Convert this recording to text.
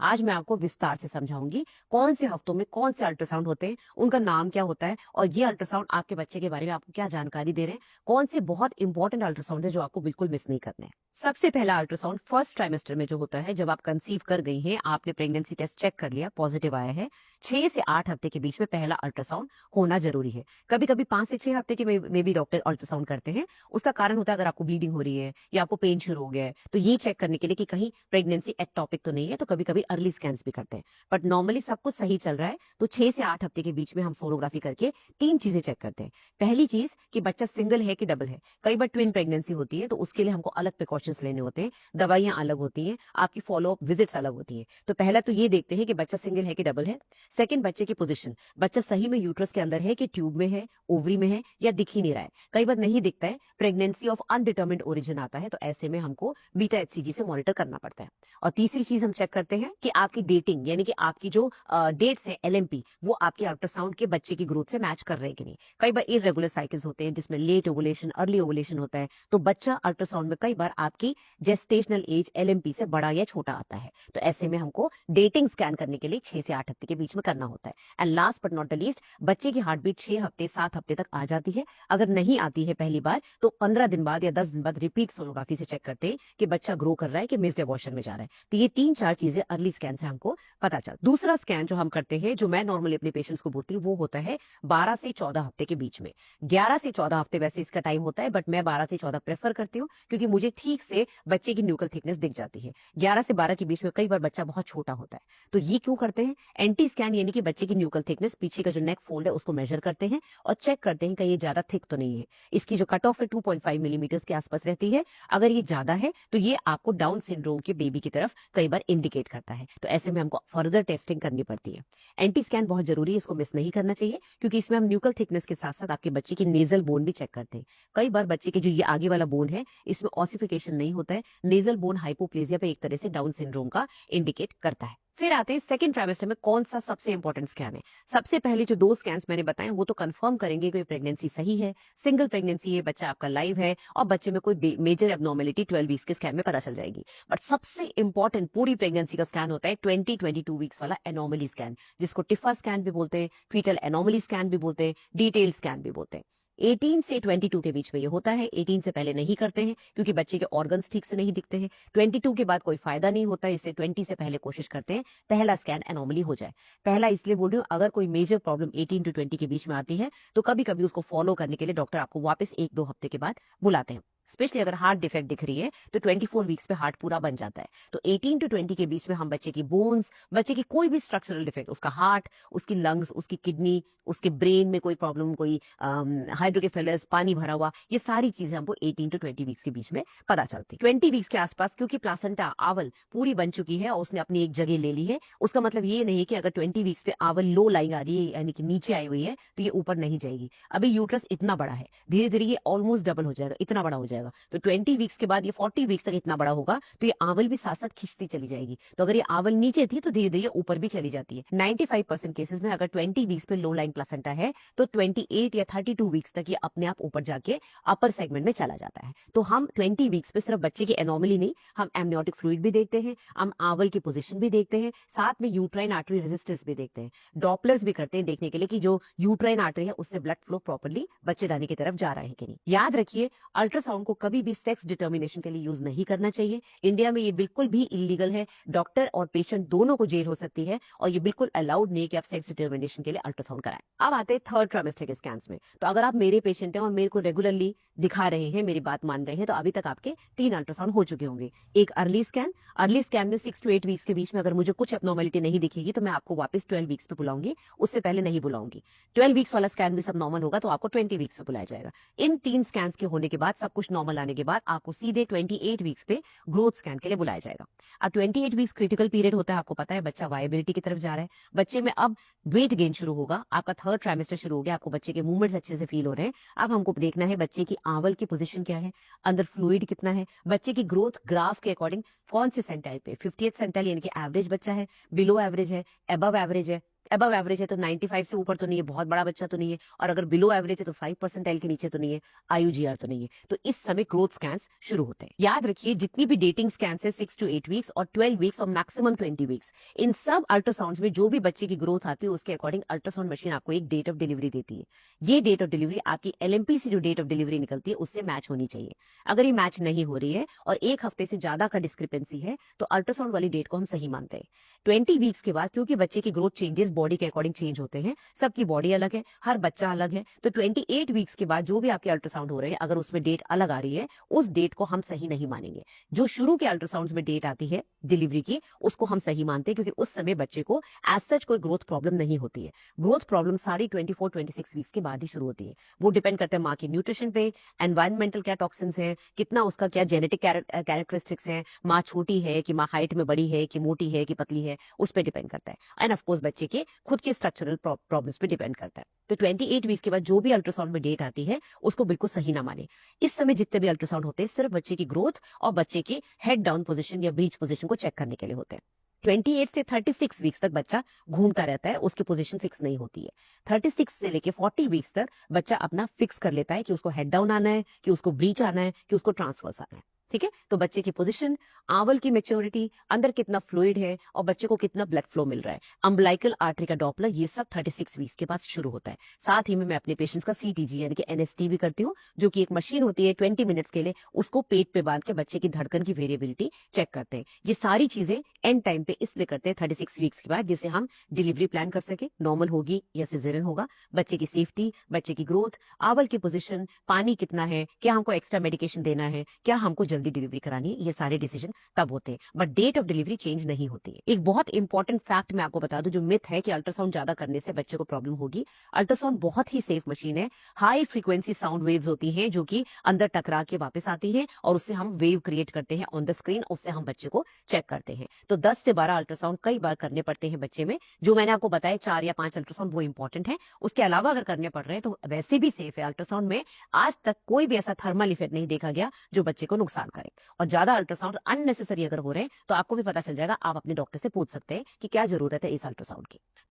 आज मैं आपको विस्तार से समझाऊंगी कौन से हफ्तों में कौन से अल्ट्रासाउंड होते हैं, उनका नाम क्या होता है और ये अल्ट्रासाउंड आपके बच्चे के बारे में आपको क्या जानकारी दे रहे हैं, कौन से बहुत इंपॉर्टेंट अल्ट्रासाउंड है जो आपको बिल्कुल मिस नहीं करने हैं। सबसे पहला अल्ट्रासाउंड फर्स्ट ट्राइमेस्टर में जो होता है, जब आप कंसीव कर गई हैं, आपने प्रेगनेंसी टेस्ट चेक कर लिया, पॉजिटिव आया है, 6 से 8 हफ्ते के बीच में पहला अल्ट्रासाउंड होना जरूरी है। कभी कभी 5 से 6 हफ्ते के में भी डॉक्टर अल्ट्रासाउंड करते हैं। उसका कारण होता है अगर आपको ब्लीडिंग हो रही है या आपको पेन शुरू हो गया है, तो ये चेक करने के लिए कि कहीं प्रेगनेंसी एक्टॉपिक तो नहीं है, तो कभी कभी अर्ली स्कैन्स भी करते हैं। बट नॉर्मली सब कुछ सही चल रहा है तो 6 से 8 हफ्ते के बीच में हम सोनोग्राफी करके 3 चीजें चेक करते हैं। पहली चीज कि बच्चा सिंगल है कि डबल है। कई बार ट्विन प्रेगनेंसी होती है तो उसके लिए हमको अलग प्रिकॉशंस लेने होते हैं, दवाइयां अलग होती हैं, आपकी फॉलोअप विजिट्स अलग होती है। तो पहला तो ये देखते हैं कि बच्चा सिंगल है कि डबल है। सेकंड, बच्चे की पोजीशन, बच्चा सही में यूट्रस के अंदर है कि ट्यूब में है, ओवरी में है या दिख ही नहीं रहा है। कई बार नहीं दिखता है, प्रेगनेंसी ऑफ अनडिटर्मिन्ड ओरिजिन आता है, तो ऐसे में हमको बीटा एचसीजी से मॉनिटर करना पड़ता है। और तीसरी चीज हम चेक करते हैं कि आपकी डेटिंग, यानी कि आपकी जो डेट्स है एलएमपी, वो आपके अल्ट्रासाउंड के बच्चे की ग्रोथ से मैच कर रहे हैं कि नहीं। कई बार इरेगुलर साइकिल्स होते हैं जिसमें लेट ओवुलेशन, अर्ली ओवुलेशन होता है, तो बच्चा अल्ट्रासाउंड में कई बार आपकी जेस्टेशनल एज एलएमपी से बड़ा या छोटा आता है। तो ऐसे में हमको डेटिंग स्कैन करने के लिए 6 से 8 हफ्ते के बीच में करना होता है। And last but not the least, बच्चे की हार्ट बीट 6 हफ्ते 7 हफ्ते तक आ जाती है। अगर नहीं आती है पहली बार, तो 15 दिन बाद या 10 दिन बाद रिपीट सोनोग्राफी से चेक करते हैं कि बच्चा ग्रो कर रहा है कि मिस्ड एबॉर्शन में जा रहा है। तो ये 3-4 चीजें अर्ली स्कैन से हमको पता चल। दूसरा स्कैन जो हम करते हैं, जो मैं नॉर्मली अपने पेशेंट्स को बोलती हूँ, वो होता है 12 से 14 हफ्ते के बीच में। 11 से 14 हफ्ते वैसे इसका टाइम होता है, बट मैं 12 से 14 प्रेफर करती हूँ क्योंकि मुझे ठीक से बच्चे की न्यूकल थिकनेस दिख जाती है। 11 से 12 के बीच में कई बार बच्चा बहुत छोटा होता है। तो ये क्यों करते हैं? एंटी स्कैन, यानी कि बच्चे की न्यूकल थिकनेस, पीछे का जो नेक फोल्ड है उसको मेजर करते हैं और चेक करते हैं कि ये ज्यादा थिक तो नहीं है। इसकी जो कट ऑफ है 2.5 मिलीमीटर के आसपास रहती है। अगर ये ज्यादा है तो ये आपको डाउन सिंड्रोम के बेबी की तरफ कई बार इंडिकेट करता है। तो ऐसे में हमको फर्दर टेस्टिंग करनी पड़ती है। एंटी स्कैन बहुत जरूरी है, इसको मिस नहीं करना चाहिए क्योंकि इसमें हम न्यूकल थिकनेस के साथ साथ आपके बच्चे की नेजल बोन भी चेक करते हैं। कई बार बच्चे के जो ये आगे वाला बोन है, इसमें ऑसिफिकेशन नहीं होता है। नेजल बोन हाइपोप्लेजिया पे एक तरह से डाउन सिंड्रोम का इंडिकेट करता है। फिर आते हैं सेकंड ट्राइमेस्टर में कौन सा सबसे इंपॉर्टेंट स्कैन है। सबसे पहले जो 2 स्कैन्स मैंने बताए वो तो कंफर्म करेंगे कि प्रेगनेंसी सही है, सिंगल प्रेगनेंसी है, बच्चा आपका लाइव है और बच्चे में कोई मेजर एबनॉर्मेलिटी 12 वीक्स के स्कैन में पता चल जाएगी। बट सबसे इंपॉर्टेंट पूरी प्रेगनेंसी का स्कैन होता है 22 वीक्स वाला एनॉमली स्कैन, जिसको टिफा स्कैन भी बोलते हैं, फीटल एनॉमली स्कैन भी बोलते हैं, डिटेल स्कैन भी बोलते हैं। 18 से 22 के बीच में ये होता है। 18 से पहले नहीं करते हैं क्योंकि बच्चे के ऑर्गन्स ठीक से नहीं दिखते हैं। 22 के बाद कोई फायदा नहीं होता, इसलिए 20 से पहले कोशिश करते हैं पहला स्कैन एनॉमली हो जाए। पहला इसलिए बोल रही हूँ, अगर कोई मेजर प्रॉब्लम 18 to 20 के बीच में आती है तो कभी कभी उसको फॉलो करने के लिए डॉक्टर आपको वापस 1-2 हफ्ते के बाद बुलाते हैं। स्पेशली अगर हार्ट डिफेक्ट दिख रही है तो 24 वीक्स पे हार्ट पूरा बन जाता है। तो 18 to 20 के बीच में हम बच्चे की बोन्स, बच्चे की कोई भी स्ट्रक्चरल डिफेक्ट, उसका हार्ट, उसकी लंग्स, उसकी किडनी, उसके ब्रेन में कोई प्रॉब्लम, कोई हाइड्रोकेफेलस, पानी भरा हुआ, ये सारी चीजें हमको 18 to 20 वीक्स के बीच में पता चलती है। 20 वीक्स के आसपास क्योंकि प्लासेंटा, आवल पूरी बन चुकी है और उसने अपनी एक जगह ले ली है, उसका मतलब ये नहीं कि अगर 20 वीक्स पे आवल लो लाइंग आ रही है, यानी कि नीचे आई हुई है, तो ये ऊपर नहीं जाएगी। अभी यूट्रस इतना बड़ा है, धीरे धीरे ये ऑलमोस्ट डबल हो जाएगा, इतना बड़ा हो जाएगा। तो 20 वीक्स के बाद ये 40 वीक्स तक इतना बड़ा होगा तो ये आवल भी साथ साथ खिंचती चली जाएगी। तो अगर ये आवल नीचे थी तो धीरे धीरे ऊपर भी चली जाती है। 95% केसेस में अगर 20 वीक्स पे लो लाइंग प्लासेंटा है तो 28 या 32 वीक्स तक ये अपने आप ऊपर जाके अपर सेगमेंट में चला जाता है। तो हम 20 वीक्स पे सिर्फ बच्चे की एनोमली नहीं, हम एमनियोटिक फ्लूइड भी देखते हैं, हम आवल की पोजीशन भी देखते हैं, साथ में यूट्राइन आर्टरी रेजिस्टेंस भी देखते हैं, डॉपलर्स भी करते हैं देखने के लिए कि जो यूट्राइन आर्टरी है उससे ब्लड फ्लो प्रॉपर्ली बच्चेदानी की तरफ जा रहा है कि नहीं। याद रखिए, अल्ट्रासाउंड को कभी भी सेक्स डिटर्मिनेशन के लिए यूज नहीं करना चाहिए। इंडिया में ये बिल्कुल भी इलीगल है, डॉक्टर और पेशेंट दोनों को जेल हो सकती है और ये बिल्कुल अलाउड नहीं कि आप सेक्स डिटर्मिनेशन के लिए अल्ट्रासाउंड कराएं। अब आते हैं थर्ड ट्राइमेस्टर के स्कैन्स में। तो अगर आप मेरे पेशेंट हैं और मेरे को रेगुलरली दिखा रहे हैं, मेरी बात मान रहे हैं, तो अभी तक आपके 3 अल्ट्रासाउंड हो चुके होंगे। एक अर्ली स्कैन में 6 to 8 वीक्स के बीच में अगर मुझे कुछ एबनॉर्मलिटी नहीं दिखेगी तो मैं आपको वापस 12 वीक्स पे बुलाऊंगी, उससे पहले नहीं बुलाऊंगी। 12 वीक्स वाला स्कैन भी सब नॉर्मल होगा तो आपको 20 वीक्स पे बुलाया जाएगा। इन 3 स्कैन्स के होने के बाद, सब कुछ नॉर्मल आने के बाद, आपको सीधे 28 वीक्स पे ग्रोथ स्कैन के लिए बुलाया जाएगा। अब 28 वीक्स क्रिटिकल पीरियड होता है, आपको पता है, बच्चा वायबिलिटी की तरफ जा रहा है, बच्चे में अब वेट गेन शुरू होगा, आपका थर्ड ट्राइमेस्टर शुरू हो गया, आपको बच्चे के मूवमेंट्स अच्छे से फील हो रहे हैं। अब हमको देखना है बच्चे की आवल की पोजीशन क्या है, अंदर फ्लूइड कितना है, बच्चे की ग्रोथ ग्राफ के अकॉर्डिंग कौन से सेंटाइल पे, 50th सेंटाइल यानी कि एवरेज बच्चा है, बिलो एवरेज है, अबव एवरेज है, अबव एवरेज है तो 95 से ऊपर तो नहीं है, बहुत बड़ा बच्चा तो नहीं है, और अगर बिलो एवरेज है तो 5 परसेंटाइल के नीचे तो नहीं है, आईयूजीआर तो नहीं है। तो इस समय ग्रोथ स्कैन्स शुरू होते हैं। याद रखिए, जितनी भी डेटिंग स्कैन्स है 6 to 8 वीक्स और 12 वीक्स और मैक्सिमम 20 वीक्स, इन सब अल्ट्रासाउंड्स में जो भी बच्चे की ग्रोथ आती है उसके अकॉर्डिंग अल्ट्रासाउंड मशीन आपको एक डेट ऑफ डिलीवरी देती है। ये डेट ऑफ डिलीवरी आपकी एलएमपी से जो डेट ऑफ डिलीवरी निकलती है उससे मैच होनी चाहिए। अगर ये मैच नहीं हो रही है और 1 हफ्ते से ज्यादा का डिस्क्रिपेंसी है तो अल्ट्रासाउंड वाली डेट को हम सही मानते हैं। 20 वीक्स के बाद, क्योंकि बच्चे की ग्रोथ चेंजेस बॉडी के अकॉर्डिंग चेंज होते हैं, सबकी बॉडी अलग है, हर बच्चा अलग है, तो 28 वीक्स के बाद जो भी आपके अल्ट्रासाउंड हो रहे हैं अगर उसमें डेट अलग आ रही है, उस डेट को हम सही नहीं मानेंगे। जो शुरू के अल्ट्रासाउंड में डेट आती है डिलीवरी की, उसको हम सही मानते हैं, क्योंकि उस समय बच्चे को एज सच कोई ग्रोथ प्रॉब्लम नहीं होती है। ग्रोथ प्रॉब्लम सारी 24-26 वीक्स के बाद ही शुरू होती है। वो डिपेंड करता है माँ के न्यूट्रिशन पे, एनवायरमेंटल क्या टॉक्सिन्स है, कितना उसका क्या जेनेटिक कैरेक्टरिस्टिक्स है, माँ छोटी है कि माँ हाइट में बड़ी है कि मोटी है कि पतली है, उस पर डिपेंड करता है। एंड ऑफ कोर्स बच्चे के खुद के स्ट्रक्चरल प्रॉब्लम्स पे डिपेंड करता है। तो 28 वीक्स के बाद जो भी अल्ट्रासाउंड में डेट आती है उसको बिल्कुल सही ना माने। इस समय जितने भी अल्ट्रासाउंड होते हैं सिर्फ बच्चे की ग्रोथ और बच्चे की हेड डाउन पोजीशन या ब्रीच पोजीशन को चेक करने के लिए होते हैं। 28 से 36 वीक्स तक बच्चा घूमता रहता है, उसकी पोजीशन फिक्स नहीं होती है। 36 से लेके 40 वीक्स तक बच्चा अपना फिक्स कर लेता है कि उसको हेड डाउन आना है, कि उसको ब्रीच आना है, कि उसको ट्रांसवर्स आना है। ठीक है, तो बच्चे की पोजीशन, आंवल की मेच्योरिटी, अंदर कितना फ्लूइड है और बच्चे को कितना ब्लड फ्लो मिल रहा है, अम्बलाइकल आर्टरी का डॉपलर, ये सब 36 वीक्स के बाद शुरू होता है। साथ ही में मैं अपने पेशेंट्स का सीटीजी यानी कि एनएसटी भी करती हूँ, जो कि एक मशीन होती है 20 मिनट्स के लिए, उसको पेट पे बांध के बच्चे की धड़कन की वेरिएबिलिटी चेक करते हैं। ये सारी चीजें एंड टाइम पे इसलिए करते हैं 36 वीक्स के बाद, जिससे हम डिलीवरी प्लान कर सके, नॉर्मल होगी या सिजेरियन होगा, बच्चे की सेफ्टी, बच्चे की ग्रोथ, आंवल की पोजीशन, पानी कितना है, क्या हमको एक्स्ट्रा मेडिकेशन देना है, क्या हमको जल्दी डिलीवरी करानी है, ये सारे डिसीजन तब होते हैं। But date of delivery change नहीं होती है। एक बहुत इंपॉर्टेंट फैक्ट मैं आपको बता दूं, जो मिथ है कि अल्ट्रासाउंड ज्यादा करने से बच्चे को प्रॉब्लम होगी। अल्ट्रासाउंड बहुत ही सेफ मशीन है। हाई फ्रीक्वेंसी साउंड वेव्स होती हैं जो कि अंदर टकरा के वापस आती हैं और उससे हम वेव क्रिएट करते हैं ऑन द स्क्रीन, उससे हम बच्चे को चेक करते हैं। तो 10 से 12 अल्ट्रासाउंड कई बार करने पड़ते हैं बच्चे में। जो मैंने आपको बताया 4 या 5 अल्ट्रासाउंड वो इंपॉर्टेंट है। उसके अलावा अगर करने पड़ रहे हैं तो वैसे भी सेफ है। अल्ट्रासाउंड में आज तक कोई भी ऐसा थर्मल इफेक्ट नहीं देखा गया जो बच्चे को नुकसान करे। और ज्यादा अल्ट्रासाउंड अननेसेसरी अगर हो रहे हैं तो आपको भी पता चल जाएगा, आप अपने डॉक्टर से पूछ सकते हैं कि क्या जरूरत है इस अल्ट्रासाउंड की।